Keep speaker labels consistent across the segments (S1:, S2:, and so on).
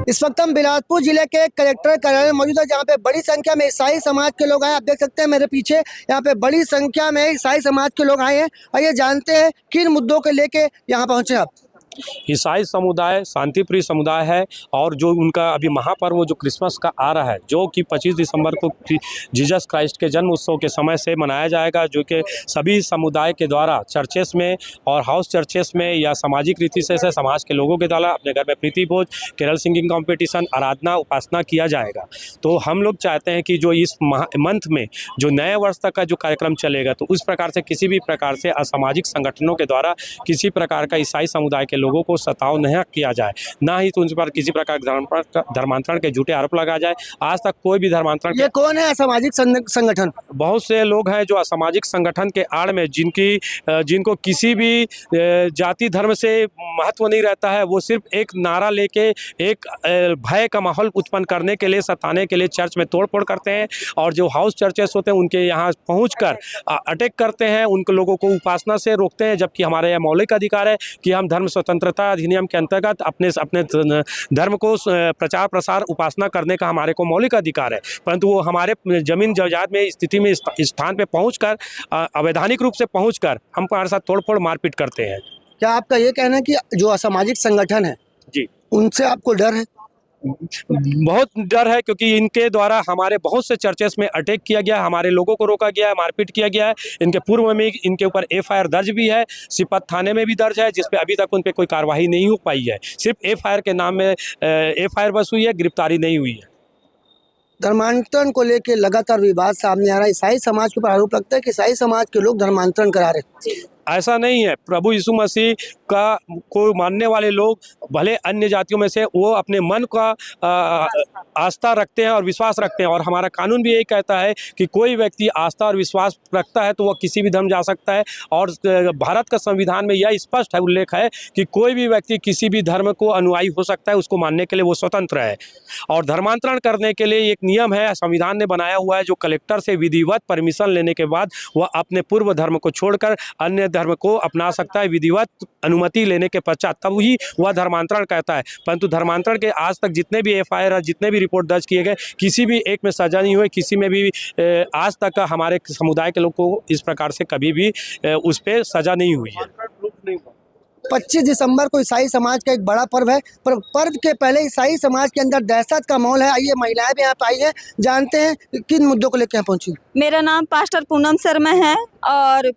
S1: इस वक्त हम बिलासपुर जिले के कलेक्टर कार्यालय में मौजूद है, जहाँ पे बड़ी संख्या में ईसाई समाज के लोग आए। आप देख सकते हैं मेरे पीछे, यहाँ पे बड़ी संख्या में ईसाई समाज के लोग आए हैं। और ये जानते हैं किन मुद्दों को लेके यहाँ पहुँचे आप।
S2: ईसाई समुदाय शांतिप्रिय समुदाय है और जो उनका अभी महापर्व जो क्रिसमस का आ रहा है, जो कि 25 दिसंबर को जीसस क्राइस्ट के जन्म उत्सव के समय से मनाया जाएगा, जो कि सभी समुदाय के द्वारा चर्चेस में और हाउस चर्चेस में या सामाजिक रीति से समाज के लोगों के द्वारा अपने घर में प्रीति भोज, केरल सिंगिंग कंपटीशन, आराधना उपासना किया जाएगा। तो हम लोग चाहते हैं कि जो इस मंथ में जो नए वर्ष तक का जो कार्यक्रम चलेगा, तो उस प्रकार से किसी भी प्रकार से असामाजिक संगठनों के द्वारा किसी प्रकार का ईसाई समुदाय के लोगों को सताव नहीं किया जाए, ना ही तो उन पर किसी प्रकार धर्मांतरण के झूठे आरोप लगाया जाए। आज तक कोई भी धर्मांतरण।
S1: ये कौन है असामाजिक संगठन?
S2: बहुत से लोग हैं जो असामाजिक संगठन के आड़ में जिनको किसी भी जाति धर्म से महत्व नहीं रहता है, वो सिर्फ एक नारा लेके एक भय का माहौल उत्पन्न करने के लिए, सताने के लिए चर्च में तोड़फोड़ करते हैं। और जो हाउस चर्चेस होते हैं उनके यहाँ पहुंचकर अटैक करते हैं, उन लोगों को उपासना से रोकते हैं। जबकि हमारे यहाँ मौलिक अधिकार है कि हम धर्म स्वतंत्रता अधिनियम के अंतर्गत अपने धर्म को प्रचार प्रसार उपासना करने का हमारे को मौलिक अधिकार है। परंतु वो हमारे जमीन जायदाद में स्थिति में स्थान पे पहुंचकर अवैधानिक रूप से पहुंचकर हमारे साथ तोड़फोड़ मारपीट करते हैं।
S1: क्या आपका ये कहना है कि जो असामाजिक संगठन है
S2: जी,
S1: उनसे आपको डर है?
S2: बहुत डर है, क्योंकि इनके द्वारा हमारे बहुत से चर्चेस में अटैक किया गया, हमारे लोगों को रोका गया है, मारपीट किया गया है। इनके पूर्व में इनके ऊपर FIR दर्ज भी है, सिपत थाने में भी दर्ज है, जिस पे अभी तक उन पे कोई कार्रवाई नहीं हो पाई है। सिर्फ FIR के नाम में FIR बस हुई है, गिरफ्तारी नहीं हुई है।
S1: धर्मांतरण को लेके लगातार विवाद सामने आ रहा है। ईसाई समाज के ऊपर आरोप लगता है कि ईसाई समाज के लोग धर्मांतरण करा रहे हैं।
S2: ऐसा नहीं है। प्रभु यीशु मसीह को मानने वाले लोग भले अन्य जातियों में से वो अपने मन का आस्था रखते हैं और विश्वास रखते हैं। और हमारा कानून भी यही कहता है कि कोई व्यक्ति आस्था और विश्वास रखता है तो वह किसी भी धर्म जा सकता है। और भारत का संविधान में यह स्पष्ट है, उल्लेख है कि कोई भी व्यक्ति किसी भी धर्म को अनुयायी हो सकता है, उसको मानने के लिए वो स्वतंत्र है। और धर्मांतरण करने के लिए एक नियम है, संविधान ने बनाया हुआ है, जो कलेक्टर से विधिवत परमिशन लेने के बाद वह अपने पूर्व धर्म को छोड़कर अन्य धर्म को अपना सकता है। विधिवत अनुमति लेने के पश्चात तब ही वह धर्मांतरण कहता है। परंतु धर्मांतरण के आज तक जितने भी FIR और जितने भी रिपोर्ट दर्ज किए गए, किसी भी एक में सजा नहीं हुई, किसी में भी आज तक हमारे समुदाय के लोगों को इस प्रकार से कभी भी उस पर सजा नहीं हुई है।
S1: 25 दिसंबर को ईसाई समाज का एक बड़ा पर्व है, पर पर्व के पहले ईसाई समाज के अंदर दहशत का माहौल है। आइए महिलाएं भी यहाँ पे आई हैं, जानते हैं किन मुद्दों को लेकर यहाँ पहुंची।
S3: मेरा नाम पास्टर पूनम शर्मा है और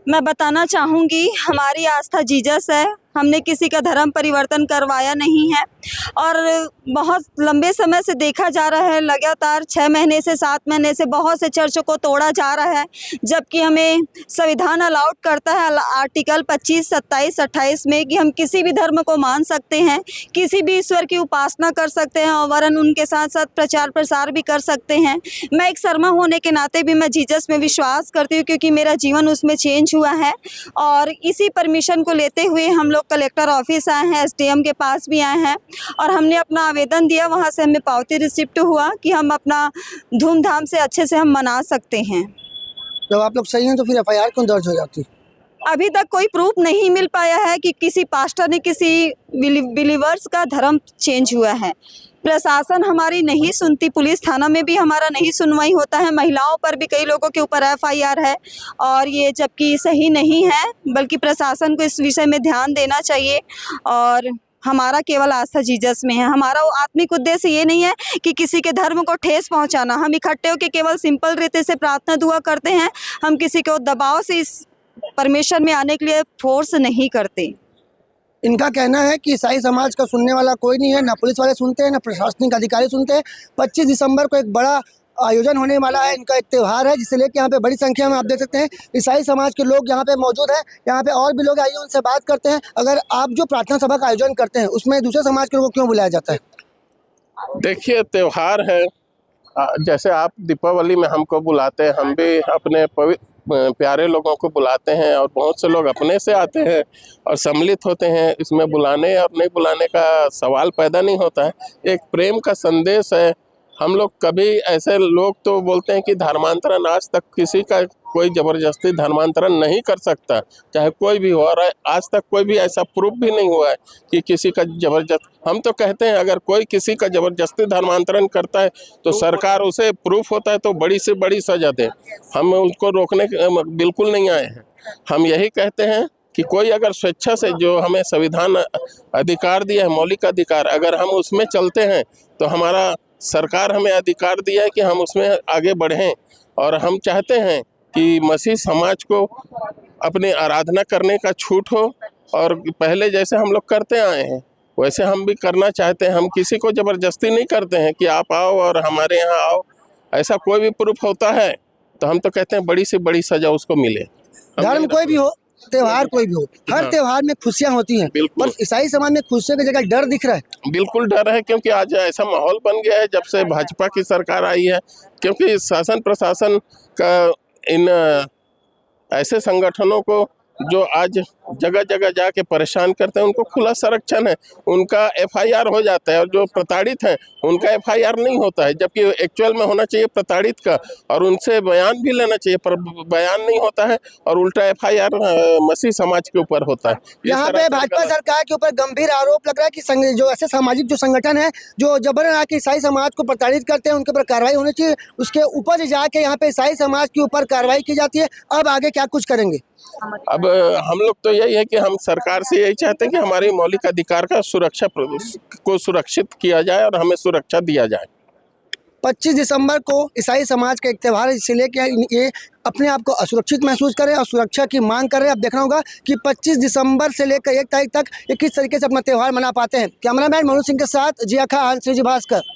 S3: मैं बताना चाहूँगी हमारी आस्था जीसस है। हमने किसी का धर्म परिवर्तन करवाया नहीं है और बहुत लंबे समय से देखा जा रहा है, लगातार 6 महीने से 7 महीने से बहुत से चर्चों को तोड़ा जा रहा है, जबकि हमें संविधान अलाउड करता है आर्टिकल 25, 27, 28 में कि हम किसी भी धर्म को मान सकते हैं, किसी भी ईश्वर की उपासना कर सकते हैं और वरन उनके साथ साथ प्रचार प्रसार भी कर सकते हैं। मैं एक शर्मा होने के नाते भी मैं जीसस में विश्वास करती हूँ, क्योंकि मेरा जीवन उसमें चेंज हुआ है। और इसी परमिशन को लेते हुए हम लोग कलेक्टर ऑफिस आए हैं, SDM के पास भी आए हैं और हमने अपना आवेदन दिया। वहाँ से हमें पावती रिसिप्ट हुआ कि हम अपना धूमधाम से अच्छे से हम मना सकते हैं।
S1: जब आप लोग सही हैं तो फिर FIR क्यों दर्ज हो जाती?
S3: अभी तक कोई प्रूफ नहीं मिल पाया है कि किसी पास्टर ने किसी बिलीवर्स का धर्म चेंज हुआ है। प्रशासन हमारी नहीं सुनती, पुलिस थाना में भी हमारा नहीं सुनवाई होता है, महिलाओं पर भी कई लोगों के ऊपर FIR है और ये जबकि सही नहीं है, बल्कि प्रशासन को इस विषय में ध्यान देना चाहिए। और हमारा केवल आस्था जीसस में है। हमारा आत्मिक उद्देश्य ये नहीं है कि किसी के धर्म को ठेस पहुंचाना। हम इकट्ठे होकर केवल सिंपल रीति से प्रार्थना दुआ करते हैं, हम किसी को दबाव से इस परमेश्वर में आने के लिए फोर्स नहीं करते।
S1: इनका कहना है कि ईसाई समाज का सुनने वाला कोई नहीं है, ना पुलिस वाले सुनते हैं, ना प्रशासनिक अधिकारी सुनते हैं। 25 दिसंबर को एक बड़ा आयोजन होने वाला है, इनका एक त्यौहार है, जिसे लेकर यहाँ पे बड़ी संख्या में आप देख सकते हैं ईसाई समाज के लोग यहाँ पे मौजूद हैं। यहाँ पे और भी लोग आइए उनसे बात करते हैं। अगर आप जो प्रार्थना सभा का आयोजन करते हैं उसमें दूसरे समाज के लोगों को क्यों बुलाया जाता है?
S4: देखिए, त्यौहार है, जैसे आप दीपावली में हमको बुलाते हैं, हम भी अपने प्यारे लोगों को बुलाते हैं और बहुत से लोग अपने से आते हैं और सम्मिलित होते हैं। इसमें बुलाने और नहीं बुलाने का सवाल पैदा नहीं होता है। एक प्रेम का संदेश है, हम लोग कभी ऐसे लोग तो बोलते हैं कि धर्मांतरण, आज तक किसी का कोई ज़बरदस्ती धर्मांतरण नहीं कर सकता, चाहे कोई भी हो, और आज तक कोई भी ऐसा प्रूफ भी नहीं हुआ है कि किसी का ज़बरदस्त। हम तो कहते हैं अगर कोई किसी का ज़बरदस्ती धर्मांतरण करता है तो सरकार उसे प्रूफ होता है तो बड़ी से बड़ी सज़ा दे। हम उसको रोकने बिल्कुल नहीं आए हैं। हम यही कहते हैं कि कोई अगर स्वेच्छा से, जो हमें संविधान अधिकार दिया है, मौलिक अधिकार, अगर हम उसमें चलते हैं तो हमारा सरकार हमें अधिकार दिया है कि हम उसमें आगे बढ़ें। और हम चाहते हैं कि मसीह समाज को अपनी आराधना करने का छूट हो, और पहले जैसे हम लोग करते आए हैं वैसे हम भी करना चाहते हैं। हम किसी को ज़बरदस्ती नहीं करते हैं कि आप आओ और हमारे यहाँ आओ। ऐसा कोई भी प्रूफ होता है तो हम तो कहते हैं बड़ी से बड़ी सज़ा उसको मिले।
S1: धर्म कोई भी हो, त्योहार कोई भी हो, हर
S4: हाँ।
S1: त्योहार में खुशियाँ होती हैं,
S4: बिल्कुल।
S1: पर ईसाई समाज में खुशियों की जगह डर दिख रहा है।
S4: बिल्कुल डर है, क्योंकि आज ऐसा माहौल बन गया है जब से भाजपा की सरकार आई है। क्योंकि शासन प्रशासन का इन ऐसे संगठनों को जो आज जगह जगह जाके परेशान करते हैं, उनको खुला संरक्षण है, उनका एफआईआर हो जाता है, और जो प्रताड़ित हैं उनका एफआईआर नहीं होता है, जबकि एक्चुअल में होना चाहिए प्रताड़ित का, और उनसे बयान भी लेना चाहिए, पर बयान नहीं होता है और उल्टा एफआईआर मसीह समाज के ऊपर होता है।
S1: यहाँ पे भाजपा सरकार के ऊपर गंभीर आरोप लग रहा है कि जो ऐसे सामाजिक जो संगठन है जो जबरन आके ईसाई समाज को प्रताड़ित करते हैं, उनके ऊपर कार्रवाई होनी चाहिए। उसके ऊपर जाके यहाँ पे ईसाई समाज के ऊपर कार्रवाई की जाती है। अब आगे क्या कुछ करेंगे?
S4: अब हम लोग तो यही है कि हम सरकार से यही चाहते हैं कि हमारे मौलिक अधिकार का सुरक्षित किया जाए और हमें सुरक्षा दिया जाए।
S1: 25 दिसंबर को ईसाई समाज का एक त्यौहार है, इसलिए कि ये अपने आप को असुरक्षित महसूस करें और सुरक्षा की मांग कर रहे हैं। अब देखना होगा कि 25 दिसंबर से लेकर 1 तारीख तक ये किस तरीके से अपना त्यौहार मना पाते हैं। कैमरामैन मनोज सिंह के साथ जिया खान, श्रीजी भास्कर।